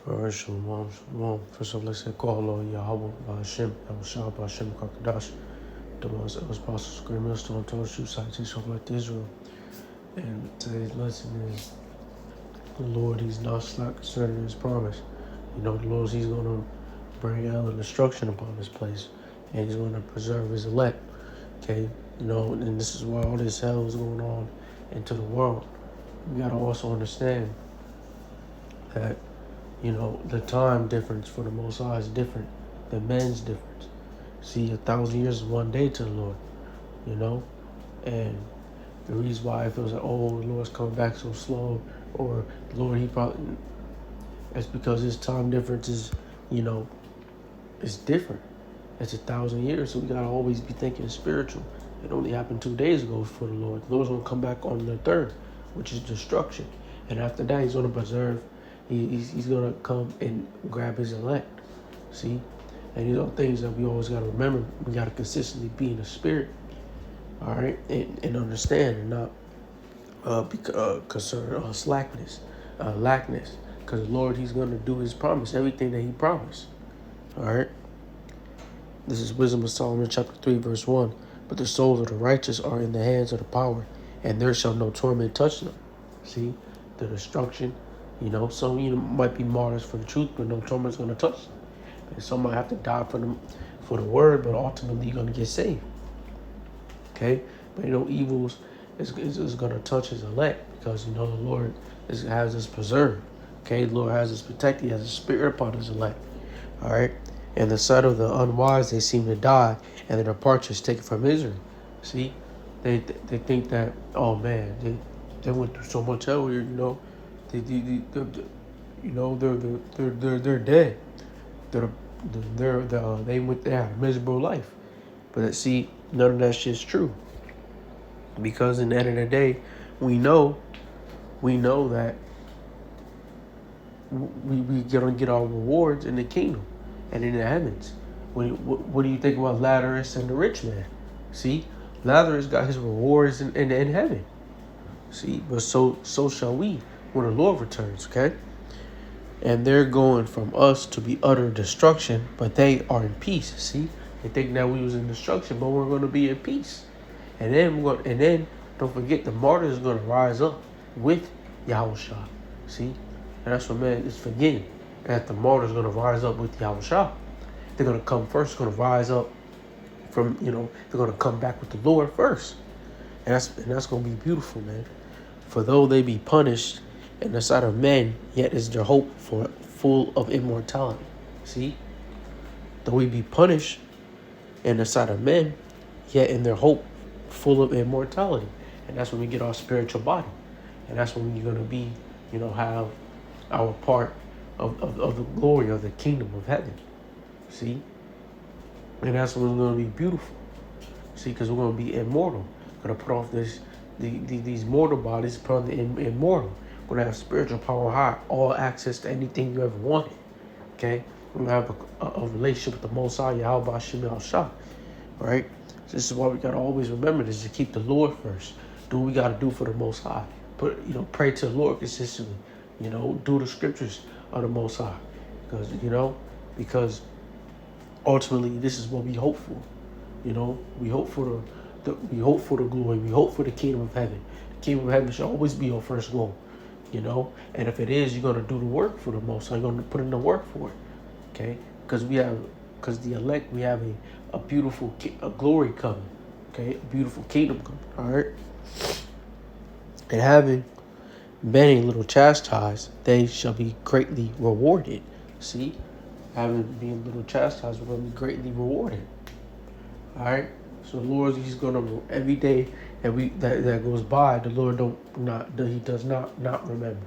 All right, shalom, shalom. First of all, let's say, call Lord Yahweh, Hashem, Yahushua, Hashem, Kakadash, the most apostles, scream, minister, and told you, citation like Israel. And today's lesson is the Lord, He's not slack concerning His promise. You know, the Lord, He's going to bring hell and destruction upon this place, and He's going to preserve His elect. Okay, you know, and this is why all this hell is going on into the world. We got to also understand that, you know, the time difference for the Most High is different than man's difference. See, 1,000 years is one day to the Lord, you know? And the reason why it feels like, oh, the Lord's coming back so slow, or the Lord, He probably, it's because His time difference is, you know, it's different. It's 1,000 years, so we got to always be thinking spiritual. It only happened 2 days ago for the Lord. The Lord's going to come back on the third, which is destruction. And after that, He's going to preserve. He's going to come and grab His elect. See? And these are things that we always got to remember. We got to consistently be in the spirit. All right? And understand and not be concerned slackness, lackness. Because the Lord, He's going to do His promise, everything that He promised. All right? This is Wisdom of Solomon, chapter 3, verse 1. But the souls of the righteous are in the hands of the power, and there shall no torment touch them. See? The destruction. You know, some might be martyrs for the truth, but no torment's going to touch them. And some might have to die for the word, but ultimately you're going to get saved. Okay? But you know, evils is going to touch His elect, because, you know, the Lord has us preserved. Okay? The Lord has us protected. He has a spirit upon His elect. All right? And the sight of the unwise, they seem to die, and the departure is taken from Israel. See? They think that, oh man, they went through so much hell here, you know. They're dead. They had a miserable life. But see, none of that shit's true. Because in the end of the day, we know that we gonna get our rewards in the kingdom and in the heavens. What do you think about Lazarus and the rich man? See, Lazarus got his rewards in heaven. See, but so shall we when the Lord returns, okay? And they're going from us to be utter destruction, but they are in peace. See, they think that we was in destruction, but we're going to be in peace. And then don't forget, the martyrs are going to rise up with Yahushua. See, and that's what man is forgetting, that the martyrs are going to rise up with Yahushua. They're going to come first. Going to rise up from, you know, they're going to come back with the Lord first, and that's going to be beautiful, man. For though they be punished in the sight of men, yet is their hope for full of immortality. See? Though we be punished in the sight of men, yet in their hope full of immortality. And that's when we get our spiritual body. And that's when we're going to be, you know, have our part of the glory of the kingdom of heaven. See? And that's when it's going to be beautiful. See? Because we're going to be immortal. We're going to put off these mortal bodies, put on the immortal. We're going to have spiritual power high, all access to anything you ever wanted. Okay? We're going to have a relationship with the Most High, Yahweh, Hashem, Yahushua. Right? So this is why we got to always remember this, to keep the Lord first. Do what we got to do for the Most High. Pray to the Lord consistently. You know, do the scriptures of the Most High. Because ultimately this is what we hope for. You know, we hope for the glory. We hope for the kingdom of heaven. The kingdom of heaven should always be our first goal. You know, and if it is, you're gonna do the work for the Most High. You're gonna put in the work for it, okay? Because the elect, we have a beautiful glory coming, okay? A beautiful kingdom coming, all right? And having been a little chastised, they shall be greatly rewarded. See, having been a little chastised, we're gonna be greatly rewarded, all right? So the Lord, He's gonna, every day that goes by, the Lord He does not remember.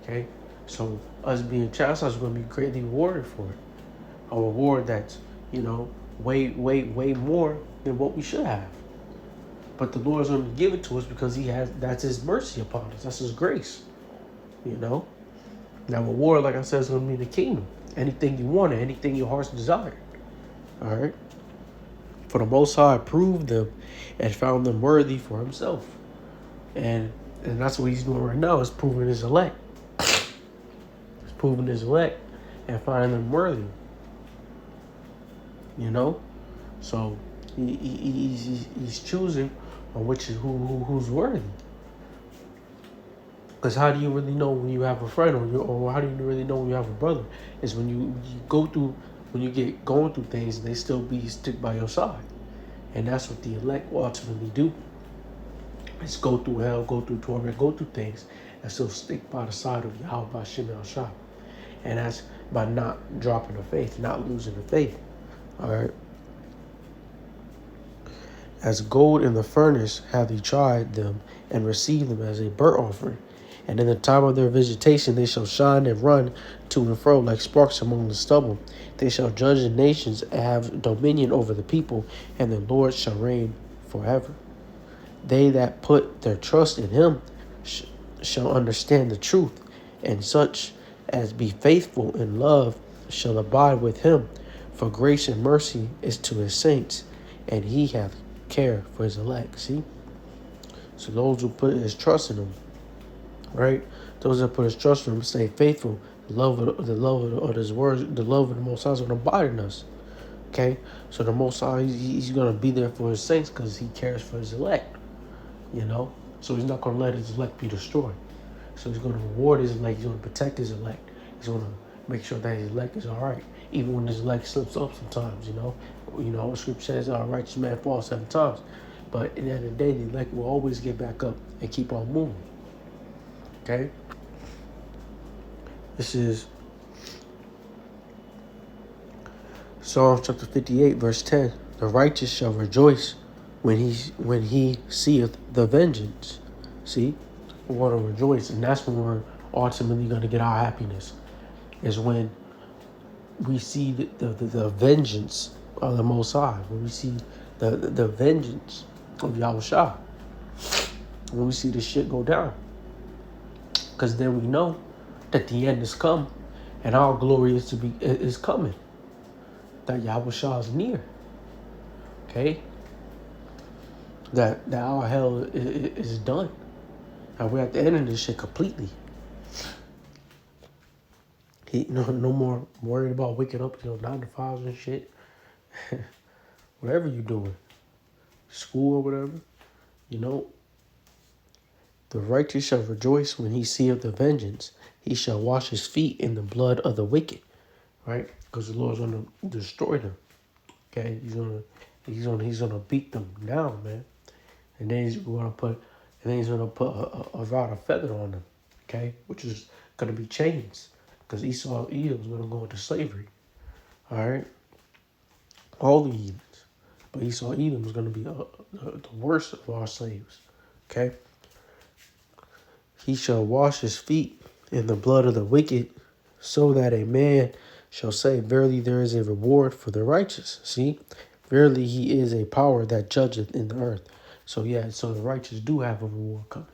Okay? So us being chastised, we're gonna be greatly rewarded for it. A reward that's, you know, way more than what we should have. But the Lord's gonna give it to us because that's His mercy upon us. That's His grace. You know? Now reward, like I said, is gonna be the kingdom. Anything you wanted, anything your heart's desired. Alright? For the Most High approved them and found them worthy for Himself. And that's what He's doing right now, is proving His elect. He's proving His elect and find them worthy. You know, so he's choosing on which is who's worthy. Because how do you really know when you have a friend, or how do you really know when you have a brother? Is when you go through, when you get going through things, they still stick by your side, and that's what the elect will ultimately do. Is go through hell, go through torment, go through things, and still stick by the side of Yahweh Shem El Shah. And that's by not dropping the faith, not losing the faith. All right. As gold in the furnace have he tried them, and received them as a burnt offering. And in the time of their visitation they shall shine and run to and fro like sparks among the stubble. They shall judge the nations and have dominion over the people, and the Lord shall reign forever. They that put their trust in him shall understand the truth, and such as be faithful in love shall abide with him. For grace and mercy is to his saints, and he hath care for his elect. See? So those who put his trust in him, right? Those that put his trust in him stay faithful. The love of his words, the love of the Most High is going to abide in us. Okay? So the Most High, he's going to be there for his saints because he cares for his elect. You know? So he's not going to let his elect be destroyed. So he's going to reward his elect. He's going to protect his elect. He's going to make sure that his elect is all right. Even when his elect slips up sometimes, you know? What scripture says, a righteous man falls 7 times. But at the end of the day, the elect will always get back up and keep on moving. Okay? This is Psalm chapter 58, verse 10. The righteous shall rejoice when he seeth the vengeance. See? We want to rejoice, and that's when we're ultimately going to get our happiness. Is when we see the vengeance of the Most High. When we see the vengeance of Yahweh Shah. When we see this shit go down. Because then we know that the end is come, and our glory is coming. That Yahweh Shah is near. Okay? That our hell is done. And we're at the end of this shit completely. No more worried about waking up 9 to 5 and shit. Whatever you're doing. School or whatever. The righteous shall rejoice when he seeth the vengeance. He shall wash his feet in the blood of the wicked. Right? Because the Lord's going to destroy them. Okay? He's gonna beat them down, man. And then he's gonna put a rod of feather on them. Okay? Which is gonna be chains. Because Esau Edom's gonna go into slavery. Alright? All the heathens. But Esau Edom is gonna be the worst of our slaves. Okay? He shall wash his feet in the blood of the wicked, so that a man shall say, verily there is a reward for the righteous. See? Verily he is a power that judgeth in the earth. So the righteous do have a reward coming.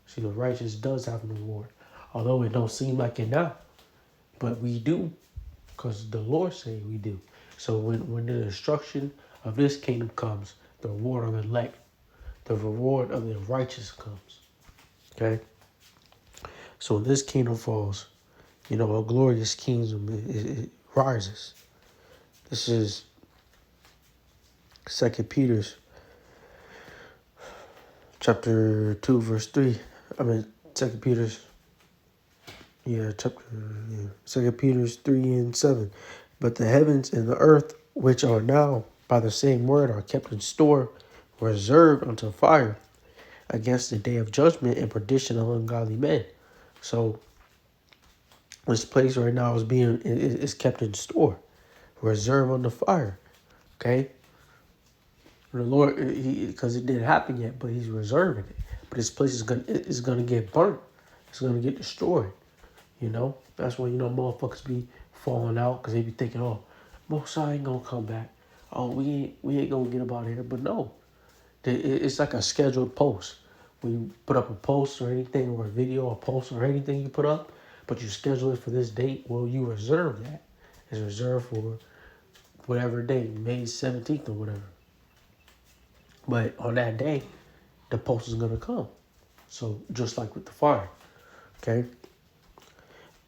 See, the righteous does have a reward. Although it don't seem like it now. But we do. Because the Lord say we do. So when the destruction of this kingdom comes, the reward of the elect, the reward of the righteous comes. Okay? So when this kingdom falls, a glorious kingdom it rises. This is 2 Peter chapter 2, verse 3. 2 Peter 3 and 7. But the heavens and the earth, which are now by the same word, are kept in store, reserved unto fire, against the day of judgment and perdition of ungodly men. So this place right now is kept in store, reserved unto fire. Okay? The Lord, because it didn't happen yet, but he's reserving it. But this place is gonna get burnt. It's gonna get destroyed. That's why motherfuckers be falling out because they be thinking, oh, Mosai ain't gonna come back. Oh, we ain't gonna get up out of here. But no, it's like a scheduled post. When you put up a post or anything, or a video or post or anything you put up, but you schedule it for this date, well, you reserve that. It's reserved for whatever date, May 17th or whatever. But on that day, the post is going to come. So just like with the fire. Okay?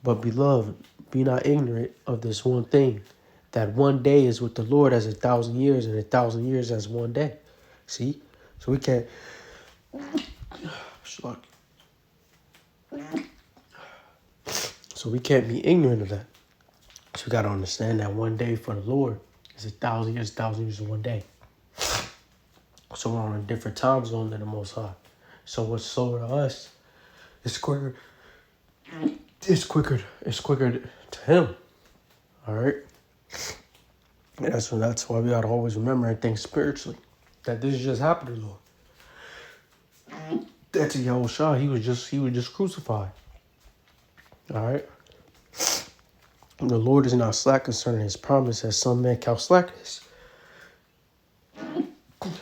But beloved, Be not ignorant of this one thing, that one day is with the Lord as 1,000 years, and 1,000 years as one day. See? So we can't, so we can't be ignorant of that. So we got to understand that one day for the Lord is 1,000 years, 1,000 years in one day. So we're on a different time zone than the Most High. So what's slower to us is quicker. It's quicker to Him. All right. And that's why we gotta always remember and think spiritually that this just happened to the Lord. That's Yahushua. He was just crucified. All right. The Lord is not slack concerning His promise, as some men count slackness.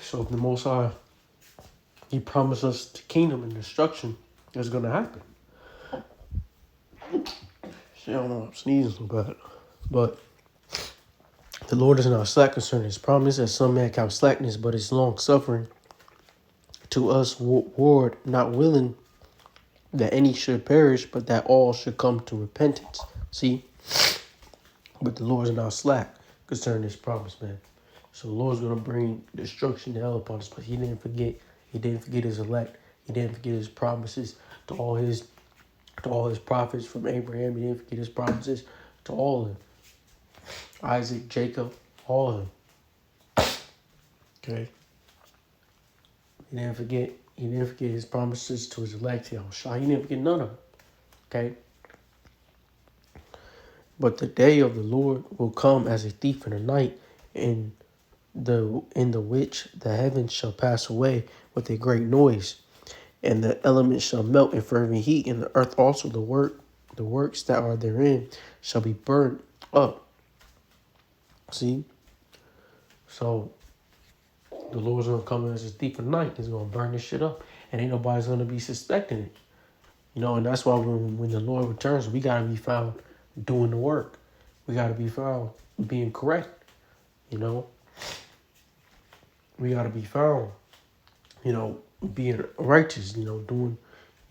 So if the Most High, He promised us the kingdom and destruction, it's gonna happen. I don't know, I'm sneezing so bad, but the Lord is not slack concerning His promise, as some men count slackness, but is long suffering to us, ward not willing that any should perish, but that all should come to repentance. See, but the Lord is not slack concerning His promise, man. So the Lord's gonna bring destruction to hell upon us, but He didn't forget. He didn't forget His elect. He didn't forget His promises to all His prophets from Abraham. He didn't forget His promises to all of them. Isaac, Jacob, all of them. Okay. He didn't forget His promises to His elect. He didn't forget none of them. Okay. But the day of the Lord will come as a thief in the night, in the which the heavens shall pass away with a great noise, and the elements shall melt in fervent heat, and the earth also the works that are therein shall be burned up. See? So the Lord's gonna come as a thief in the night. He's gonna burn this shit up. And ain't nobody's gonna be suspecting it. And that's why when the Lord returns, we gotta be found doing the work. We gotta be found being correct. We gotta be found, being righteous, doing,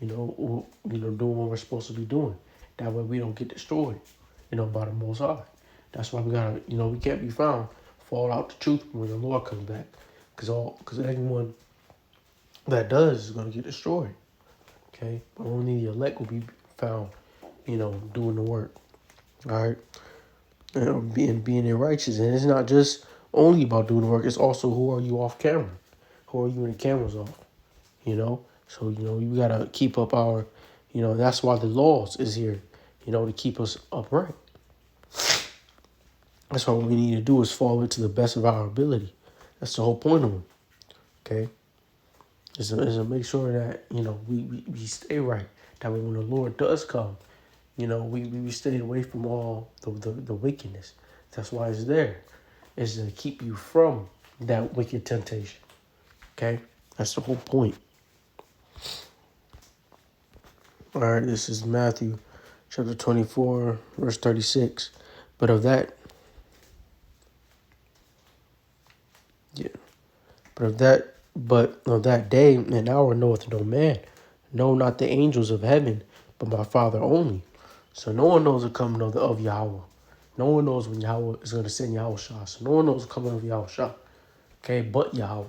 doing what we're supposed to be doing. That way we don't get destroyed, by the Most High. That's why we gotta, we can't be found fall out the truth when the Lord comes back, because anyone that does is gonna get destroyed. Okay, but only the elect will be found, doing the work. All right, being righteous, and it's not just only about doing the work. It's also who are you off camera, who are you when the camera's off. So you gotta keep up our, that's why the laws is here, to keep us upright. That's what we need to do is follow it to the best of our ability. That's the whole point of them. Okay, is to make sure that we stay right. That way when the Lord does come, we stay away from all the wickedness. That's why it's there. Is to keep you from that wicked temptation. Okay? That's the whole point. All right, this is Matthew chapter 24, verse 36. But of that day and hour knoweth no man, no, not the angels of heaven, but my Father only. So no one knows the coming of Yahweh. No one knows when Yahweh is going to send Yahushua. So no one knows the coming of Yahushua. Okay, but Yahweh.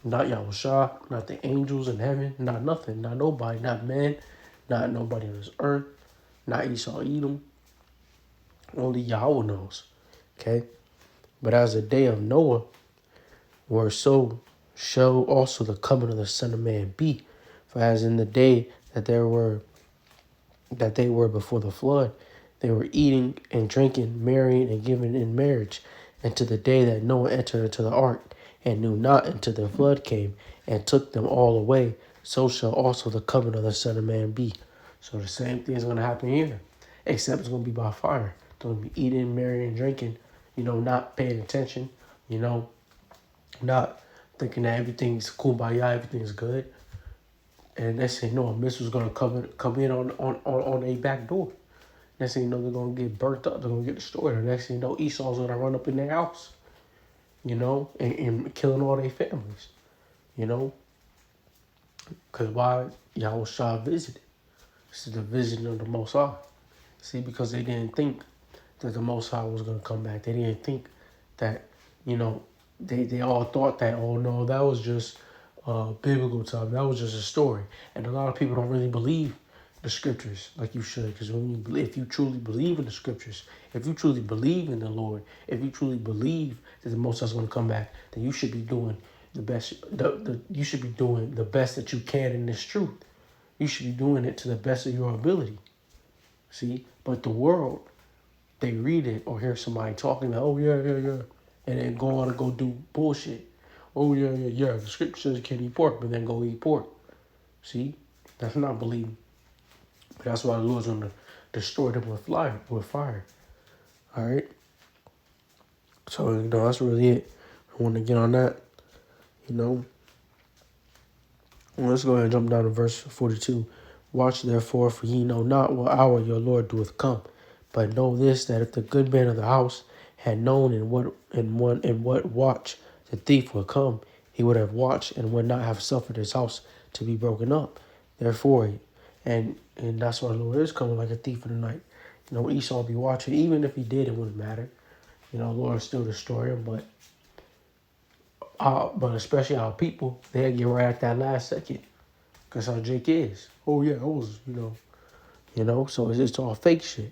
Not Yahushua, not the angels in heaven, not nothing, not nobody, not man, not nobody on this earth, not Esau, Edom. Only Yahweh knows. Okay? But as the day of Noah, where so shall also the coming of the Son of Man be. For as in the day that they were before the flood, they were eating and drinking, marrying and giving in marriage, until the day that Noah entered into the ark, and knew not until the flood came and took them all away. So shall also the coming of the Son of Man be. So the same thing is going to happen here, except it's going to be by fire. They're going to be eating, marrying, drinking, not paying attention, not thinking that everything's kumbaya, everything's good. And next thing you know, a missile's going to come in on a back door. Next thing you know, they're going to get burnt up. They're going to get destroyed. And next thing you know, Esau's going to run up in their house, and killing all their families, Because why? Yahushua visited. This is the vision of the Most High. See, because they didn't think that the Most High was going to come back. They didn't think that, you know, they all thought that, oh no, that was just biblical time. That was just a story. And a lot of people don't really believe the scriptures like you should. Because if you truly believe in the scriptures, if you truly believe in the Lord, if you truly believe that the Most High is going to come back, then you should be doing the best. You should be doing the best that you can in this truth. You should be doing it to the best of your ability. See, but the world, they read it or hear somebody talking, oh yeah, yeah, yeah, and then go on and go do bullshit. Oh yeah, yeah, yeah. The scripture says you can't eat pork, but then go eat pork. See, that's not believing. But that's why the Lord's gonna destroy them with fire. All right. So that's really it. I want to get on that. Well, let's go ahead and jump down to verse 42. Watch therefore, for ye know not what hour your Lord doeth come. But know this, that if the good man of the house had known in what watch the thief would come, he would have watched and would not have suffered his house to be broken up. Therefore, and that's why the Lord is coming like a thief in the night. Esau will be watching. Even if he did, it wouldn't matter. The Lord will still destroy him, but especially our people, they'll get right at that last second. Because how Jake is. Oh yeah, I was, so it's all fake shit.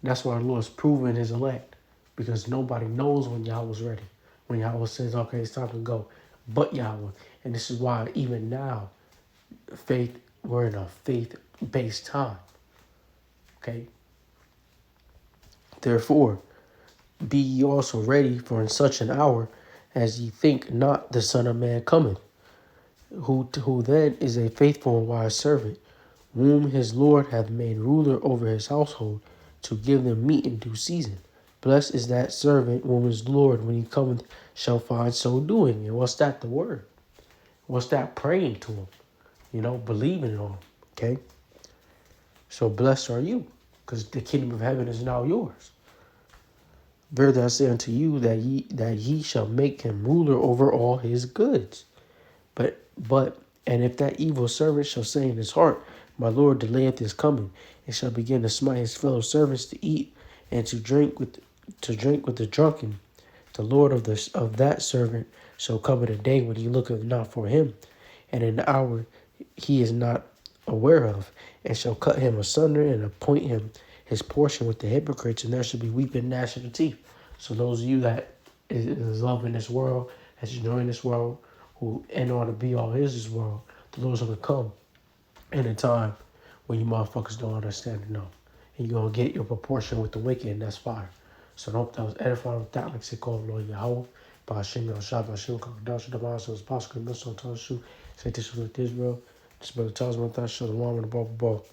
And that's why the Lord's proving his elect. Because nobody knows when Yahweh's ready. When Yahweh says, okay, it's time to go. But Yahweh. And this is why even now, we're in a faith-based time. Okay? Therefore, be ye also ready, for in such an hour as ye think not the Son of Man cometh. Who then is a faithful and wise servant, whom his Lord hath made ruler over his household, to give them meat in due season. Blessed is that servant whom his Lord, when he cometh, shall find so doing. And what's that? The word. What's that? Praying to him. Believing on him. Okay? So blessed are you, because the kingdom of heaven is now yours. Verily I say unto you that he shall make him ruler over all his goods. And if that evil servant shall say in his heart, my Lord delayeth his coming, and shall begin to smite his fellow servants to eat and to drink with the drunken, the Lord of that servant shall come in a day when he looketh not for him, and in the hour he is not aware of, and shall cut him asunder and appoint him his portion with the hypocrites, and there shall be weeping and gnashing of teeth. So those of you that is loving this world, that's enjoying this world, who and on to be all is this world, the Lord's gonna come in a time when you motherfuckers don't understand it, no. And you're gonna get your proportion with the wicked, and that's fire. So I hope that was edifying with that, like say call Lord Yahweh, by Hashem Yahshua, by Hashem Kakadash, the Bible says possible, Mr. Tashu, say this with Israel, this brother tells me that show the woman the ball.